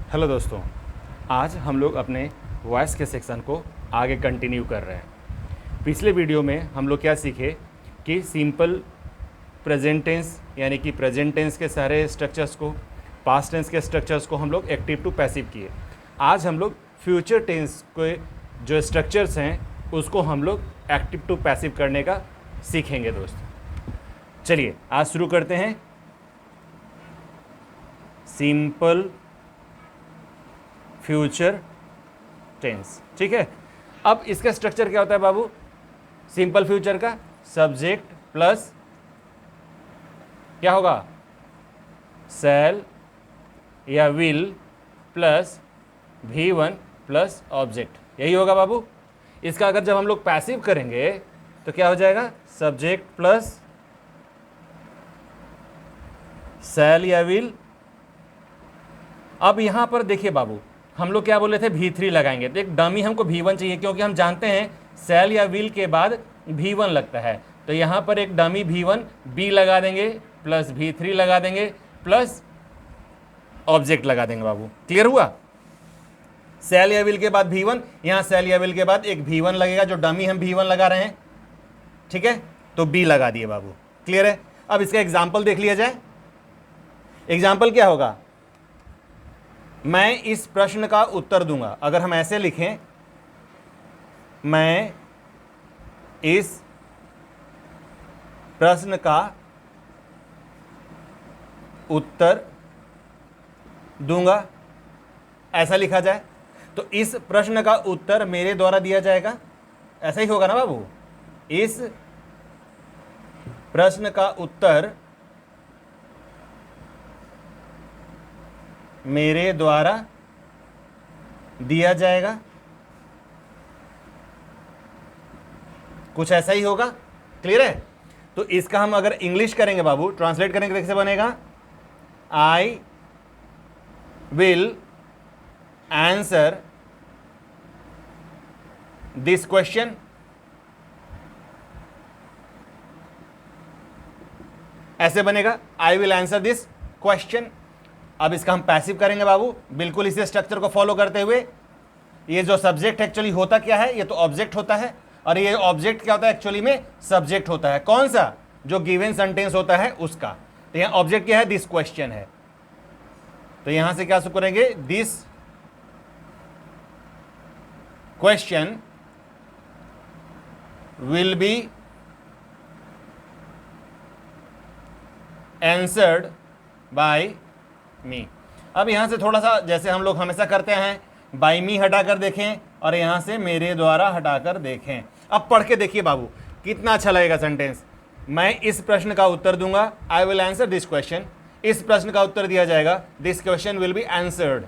Hello दोस्तों, आज हम लोग अपने वॉइस के सेक्शन को आगे कंटिन्यू कर रहे हैं। पिछले वीडियो में हम लोग क्या सीखे कि सिंपल प्रेजेंट टेंस यानी कि प्रेजेंट टेंस के सारे स्ट्रक्चर्स को, पास्ट टेंस के स्ट्रक्चर्स को हम लोग एक्टिव टू पैसिव किए। आज हम लोग फ्यूचर टेंस के जो स्ट्रक्चर्स हैं उसको हम लोग एक्टिव टू पैसिव करने का सीखेंगे दोस्त। चलिए आज शुरू करते हैं। सिंपल फ्यूचर टेंस, ठीक है। अब इसका स्ट्रक्चर क्या होता है बाबू? सिंपल फ्यूचर का सब्जेक्ट प्लस क्या होगा? शैल या will plus V1 plus object, यही होगा बाबू। इसका अगर जब हम लोग पैसिव करेंगे तो क्या हो जाएगा? सब्जेक्ट प्लस शैल या विल। अब यहां पर देखिए बाबू, हम लोग क्या बोले थे? V3 लगाएंगे, तो एक डमी हमको V1 चाहिए, क्योंकि हम जानते हैं शैल या विल के बाद V1 लगता है। तो यहाँ पर एक डमी V1 B लगा देंगे प्लस V3 लगा देंगे प्लस ऑब्जेक्ट लगा देंगे बाबू। क्लियर हुआ? शैल या विल के बाद V1, यहाँ शैल या विल के बाद एक V1 लगेगा, जो डमी हम V1 लगा रहे हैं, ठीक है, तो B लगा दिए बाबू। क्लियर है? अब इसका एग्जाम्पल देख लिया जाए। एग्जाम्पल क्या होगा? मैं इस प्रश्न का उत्तर दूंगा। अगर हम ऐसे लिखें, मैं इस प्रश्न का उत्तर दूंगा, ऐसा लिखा जाए तो इस प्रश्न का उत्तर मेरे द्वारा दिया जाएगा, ऐसा ही होगा ना बाबू? इस प्रश्न का उत्तर मेरे द्वारा दिया जाएगा, कुछ ऐसा ही होगा। क्लियर है? तो इसका हम अगर इंग्लिश करेंगे बाबू, ट्रांसलेट करेंगे तो कैसे बनेगा? I will answer this question. ऐसे बनेगा, I will answer this question. अब इसका हम पैसिव करेंगे बाबू, बिल्कुल इसी स्ट्रक्चर को फॉलो करते हुए। ये जो सब्जेक्ट एक्चुअली होता क्या है? ये तो ऑब्जेक्ट होता है, और ये ऑब्जेक्ट क्या होता है? एक्चुअली में सब्जेक्ट होता है। कौन सा? जो गिवन सेंटेंस होता है उसका। तो यहाँ ऑब्जेक्ट क्या है? दिस क्वेश्चन है। तो यहां से क्या करेंगे? This question will be answered by me. अब यहां से थोड़ा सा, जैसे हम लोग हमेशा करते हैं, बाय मी हटाकर देखें और यहां से मेरे द्वारा हटाकर देखें। अब पढ़ के देखिए बाबू, कितना अच्छा लगेगा सेंटेंस। मैं इस प्रश्न का उत्तर दूंगा, I will answer this question. इस प्रश्न का उत्तर दिया जाएगा, this question will be answered.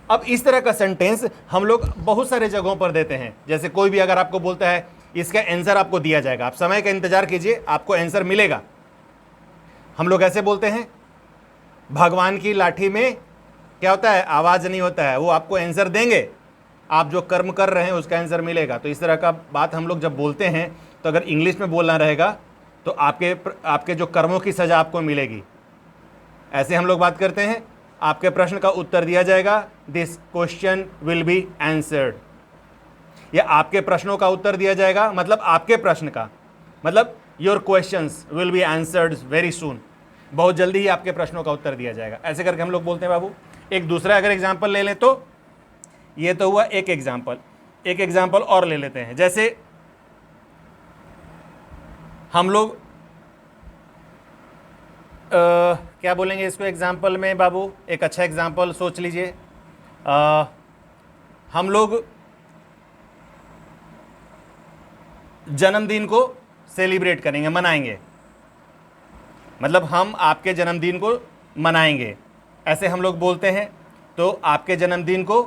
अब इस तरह का सेंटेंस हम लोग बहुत सारे जगहों पर देते हैं। जैसे कोई भी अगर आपको बोलता है इसका आंसर आपको दिया जाएगा, आप समय का इंतजार कीजिए, आपको आंसर मिलेगा। हम लोग ऐसे बोलते हैं, भगवान की लाठी में क्या होता है? आवाज नहीं होता है, वो आपको आंसर देंगे, आप जो कर्म कर रहे हैं उसका आंसर मिलेगा। तो इस तरह का बात हम लोग जब बोलते हैं, तो अगर इंग्लिश में बोलना रहेगा तो आपके जो कर्मों की सजा आपको मिलेगी। ऐसे हम लोग बात करते हैं, आपके प्रश्न का उत्तर दिया जाएगा, this question will be answered. या आपके प्रश्नों का उत्तर दिया जाएगा, मतलब आपके प्रश्न का, मतलब your questions will be answered very soon. बहुत जल्दी ही आपके प्रश्नों का उत्तर दिया जाएगा। ऐसे करके हम लोग बोलते हैं बाबू। एक दूसरा अगर एग्जाम्पल ले लें, तो ये तो हुआ एक एग्जाम्पल। एक एग्जाम्पल और ले लेते हैं। जैसे हम लोग क्या बोलेंगे इसको एग्जाम्पल में बाबू? एक अच्छा एग्जाम्पल सोच लीजिए। हम लोग जन्मदिन को सेलिब्रेट करेंगे, मनाएंगे, मतलब हम आपके जन्मदिन को मनाएंगे, ऐसे हम लोग बोलते हैं। तो आपके जन्मदिन को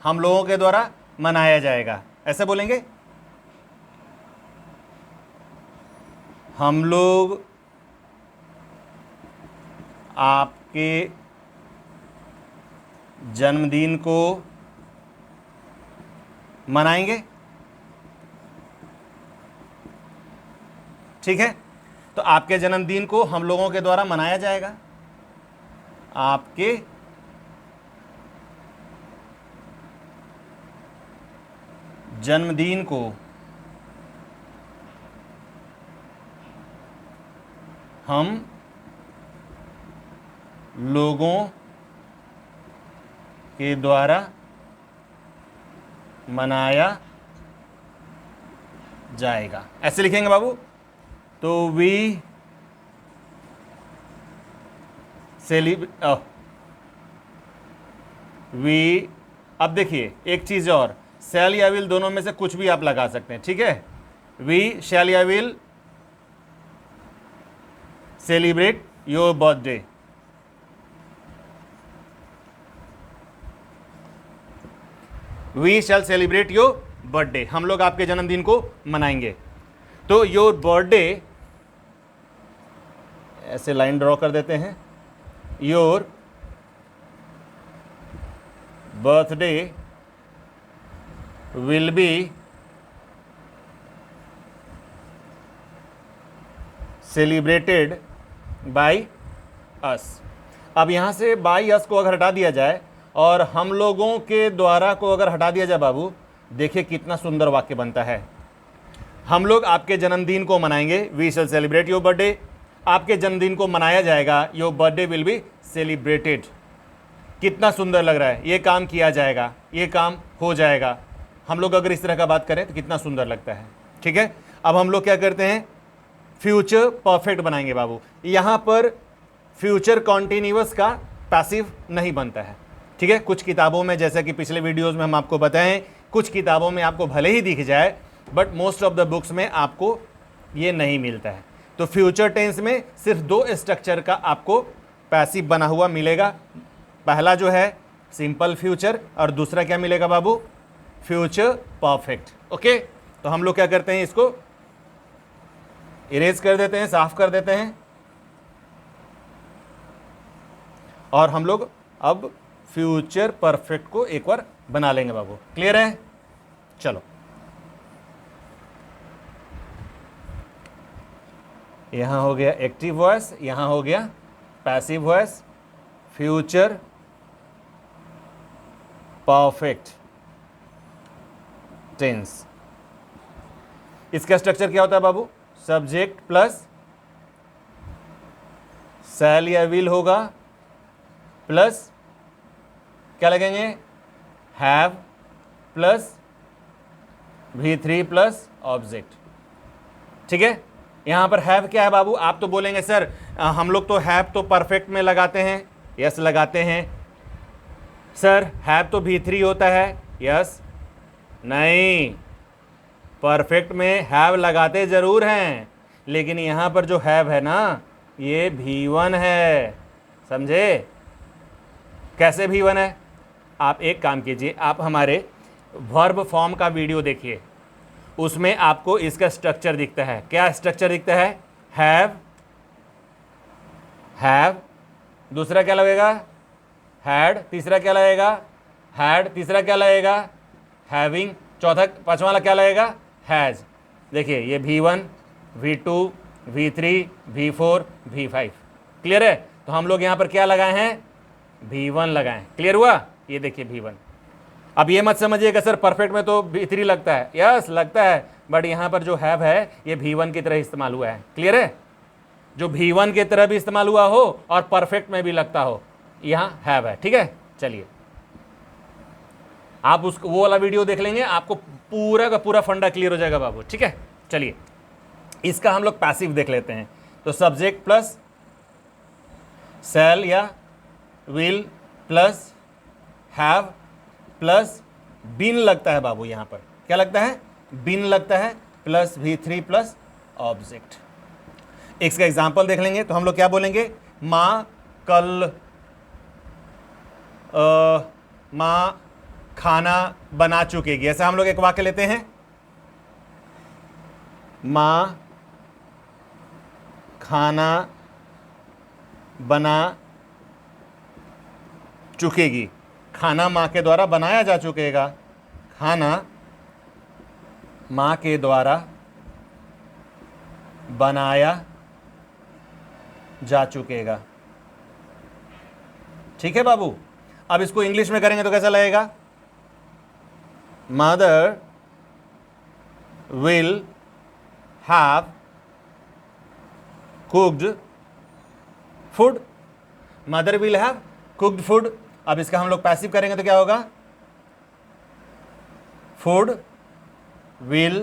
हम लोगों के द्वारा मनाया जाएगा, ऐसे बोलेंगे। हम लोग आपके जन्मदिन को मनाएंगे, ठीक है। तो आपके जन्मदिन को हम लोगों के द्वारा मनाया जाएगा, आपके जन्मदिन को हम लोगों के द्वारा मनाया जाएगा। ऐसे लिखेंगे बाबू। तो वी अब देखिए एक चीज और, शैल या विल दोनों में से कुछ भी आप लगा सकते हैं, ठीक है। वी शैल या will celebrate your birthday. We shall celebrate your birthday, हम लोग आपके जन्मदिन को मनाएंगे। तो योर बर्थडे, ऐसे लाइन ड्रॉ कर देते हैं, your birthday will be celebrated by us. अब यहां से बाई अस को अगर हटा दिया जाए और हम लोगों के द्वारा को अगर हटा दिया जाए बाबू, देखिए कितना सुंदर वाक्य बनता है। हम लोग आपके जन्मदिन को मनाएंगे, we shall celebrate your birthday. आपके जन्मदिन को मनाया जाएगा, your birthday will be celebrated. कितना सुंदर लग रहा है, ये काम किया जाएगा, ये काम हो जाएगा। हम लोग अगर इस तरह का बात करें तो कितना सुंदर लगता है, ठीक है। अब हम लोग क्या करते हैं, फ्यूचर परफेक्ट बनाएंगे बाबू। यहां पर फ्यूचर कॉन्टिन्यूअस का पैसिव नहीं बनता है, ठीक है। कुछ किताबों में, जैसे कि पिछले वीडियोस में हम आपको बताएं, कुछ किताबों में आपको भले ही दिख जाए, but most of the books में आपको ये नहीं मिलता है। तो फ्यूचर टेंस में सिर्फ दो स्ट्रक्चर का आपको पैसिव बना हुआ मिलेगा। पहला जो है सिंपल फ्यूचर और दूसरा क्या मिलेगा बाबू, फ्यूचर परफेक्ट। ओके, तो हम लोग क्या करते हैं, इसको इरेज कर देते हैं, साफ कर देते हैं, और हम लोग अब फ्यूचर परफेक्ट को एक बार बना लेंगे बाबू। क्लियर है? चलो, यहां हो गया एक्टिव वॉइस, यहां हो गया passive voice. Future perfect tense, इसका स्ट्रक्चर क्या होता है बाबू, सब्जेक्ट प्लस शैल या विल होगा, प्लस क्या लगेंगे, have plus V3 plus object, ठीक है। यहां पर हैव क्या है बाबू, आप तो बोलेंगे सर हम लोग तो हैव तो परफेक्ट में लगाते हैं, यस लगाते हैं। सर हैव तो V3 होता है, यस नहीं, परफेक्ट में हैव लगाते जरूर हैं, लेकिन यहां पर जो हैव है ना, ये V1 है, समझे। कैसे V1 है, आप एक काम कीजिए, आप हमारे वर्ब फॉर्म का वीडियो देखिए, उसमें आपको इसका स्ट्रक्चर दिखता है। क्या स्ट्रक्चर दिखता है, हैव, दूसरा क्या लगेगा, हैड, तीसरा क्या लगेगा, हैड, तीसरा क्या लगेगा, हैविंग, चौथा पांचवा वाला क्या लगेगा, हैज। देखिए ये V1, V2, V3, V4, V5। Clear है? तो हम लोग यहां पर क्या लगाए हैं, V1 लगाए। क्लियर हुआ? ये देखिए V1। अब ये मत समझिएगा सर परफेक्ट में तो V3 लगता है, यस लगता है, बट यहां पर जो हैव है ये V1 की तरह इस्तेमाल हुआ है। क्लियर है? जो V1 की तरह भी इस्तेमाल हुआ हो और परफेक्ट में भी लगता हो, यहां हैव है, ठीक है। चलिए आप उसको वो वाला वीडियो देख लेंगे, आपको पूरा का पूरा फंडा क्लियर हो जाएगा बाबू, ठीक है। चलिए इसका हम लोग पैसिव देख लेते हैं। तो सब्जेक्ट प्लस शैल या will plus have plus been लगता है बाबू, यहां पर क्या लगता है, बीन लगता है, प्लस V3 प्लस ऑब्जेक्ट। इसका एग्जांपल देख लेंगे तो हम लोग क्या बोलेंगे, माँ कल माँ खाना बना चुकेगी। ऐसा हम लोग एक वाक्य लेते हैं, माँ खाना बना चुकेगी, खाना माँ के द्वारा बनाया जा चुकेगा, खाना माँ के द्वारा बनाया जा चुकेगा। ठीक है बाबू। अब इसको इंग्लिश में करेंगे तो कैसा लगेगा, mother will have cooked food, mother will have cooked food। अब इसका हम लोग पैसिव करेंगे तो क्या होगा, food will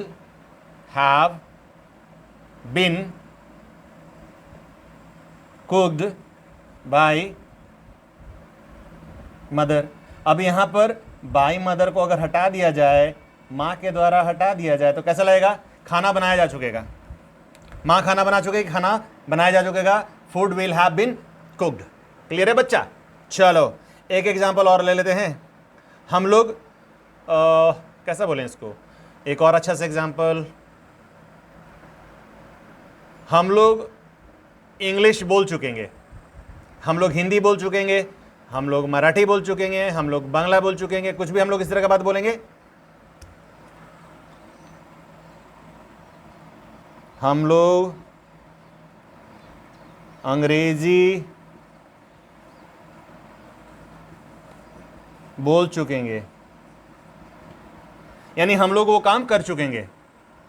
have been cooked by mother। अब यहां पर बाई मदर को अगर हटा दिया जाए, माँ के द्वारा हटा दिया जाए तो कैसा लगेगा, खाना बनाया जा चुकेगा, माँ खाना बना चुकेगी, खाना बनाया जा चुकेगा, food will have been cooked. Clear है बच्चा। चलो एक एग्जांपल और ले लेते हैं हम लोग, कैसा बोलें इसको, एक और अच्छा सा एग्जांपल। हम लोग इंग्लिश बोल चुकेंगे, हम लोग हिंदी बोल चुकेंगे, हम लोग मराठी बोल चुकेंगे, हम लोग बांग्ला बोल चुकेंगे, कुछ भी हम लोग इस तरह का बात बोलेंगे। हम लोग अंग्रेजी बोल चुकेंगे, यानी हम लोग वो काम कर चुकेंगे।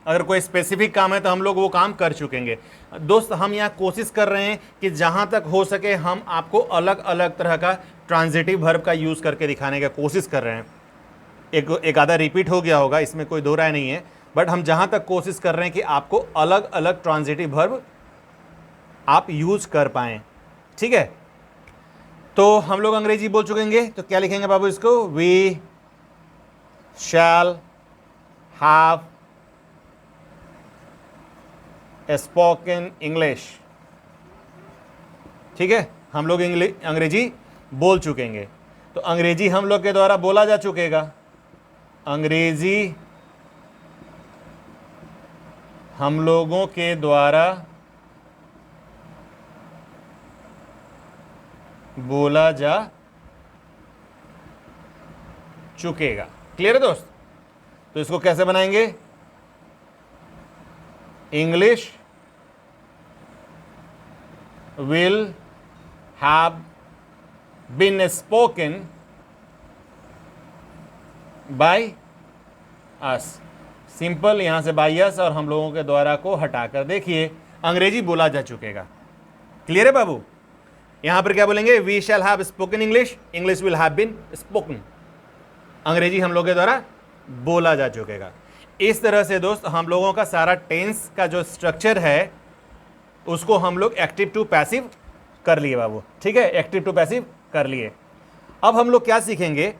अगर कोई स्पेसिफिक काम है तो हम लोग वो काम कर चुकेंगे। दोस्त हम यहाँ कोशिश कर रहे हैं कि जहाँ तक हो सके हम आपको अलग अलग तरह का ट्रांजिटिव वर्ब का यूज़ करके दिखाने की कोशिश कर रहे हैं। एक आधा रिपीट हो गया होगा, इसमें कोई दो राय नहीं है, बट हम जहाँ तक कोशिश कर रहे हैं कि आपको अलग अलग ट्रांजिटिव वर्ब आप यूज़ कर पाएँ। ठीक है, तो हम लोग अंग्रेजी बोल चुकेंगे तो क्या लिखेंगे बाबू इसको, we shall have spoken English. ठीक है, हम लोग अंग्रेजी बोल चुकेंगे तो अंग्रेजी हम लोग के द्वारा बोला जा चुकेगा, अंग्रेजी हम लोगों के द्वारा बोला जा चुकेगा। क्लियर है दोस्त। तो इसको कैसे बनाएंगे, English will have been spoken by us। Simple, यहां से बाई अस और हम लोगों के द्वारा को हटाकर देखिए अंग्रेजी बोला जा चुकेगा। क्लियर है बाबू। यहां पर क्या बोलेंगे, we shall have spoken English, English will have been spoken, अंग्रेजी हम लोगों के द्वारा बोला जा चुकेगा। इस तरह से दोस्त हम लोगों का सारा टेंस का जो स्ट्रक्चर है उसको हम लोग एक्टिव टू पैसिव कर लिए बाबू। ठीक है, एक्टिव टू पैसिव कर लिए। अब हम लोग क्या सीखेंगे,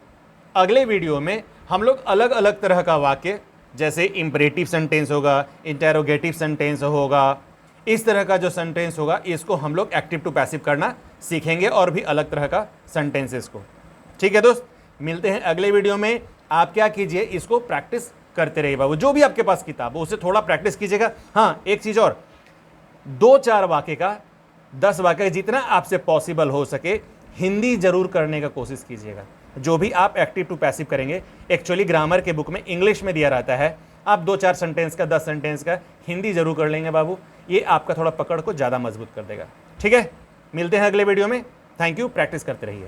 अगले वीडियो में हम लोग अलग अलग तरह का वाक्य, जैसे इंपरेटिव सेंटेंस होगा, इंटेरोगेटिव सेंटेंस होगा, इस तरह का जो सेंटेंस होगा इसको हम लोग एक्टिव टू पैसिव करना सीखेंगे, और भी अलग तरह का सेंटेंसेस को। ठीक है दोस्त, मिलते हैं अगले वीडियो में। आप क्या कीजिए, इसको प्रैक्टिस करते रहिए बाबू, जो भी आपके पास किताब हो उसे थोड़ा प्रैक्टिस कीजिएगा। हाँ, एक चीज़ और, 2-4 वाक्य का 10 वाक्य जितना आपसे पॉसिबल हो सके हिंदी जरूर करने का कोशिश कीजिएगा। जो भी आप एक्टिव टू पैसिव करेंगे, एक्चुअली ग्रामर के बुक में इंग्लिश में दिया रहता है, आप 2-4 सेंटेंस का 10 सेंटेंस का हिंदी जरूर कर लेंगे बाबू, ये आपका थोड़ा पकड़ को ज़्यादा मजबूत कर देगा। ठीक है, मिलते हैं अगले वीडियो में। थैंक यू, प्रैक्टिस करते रहिए।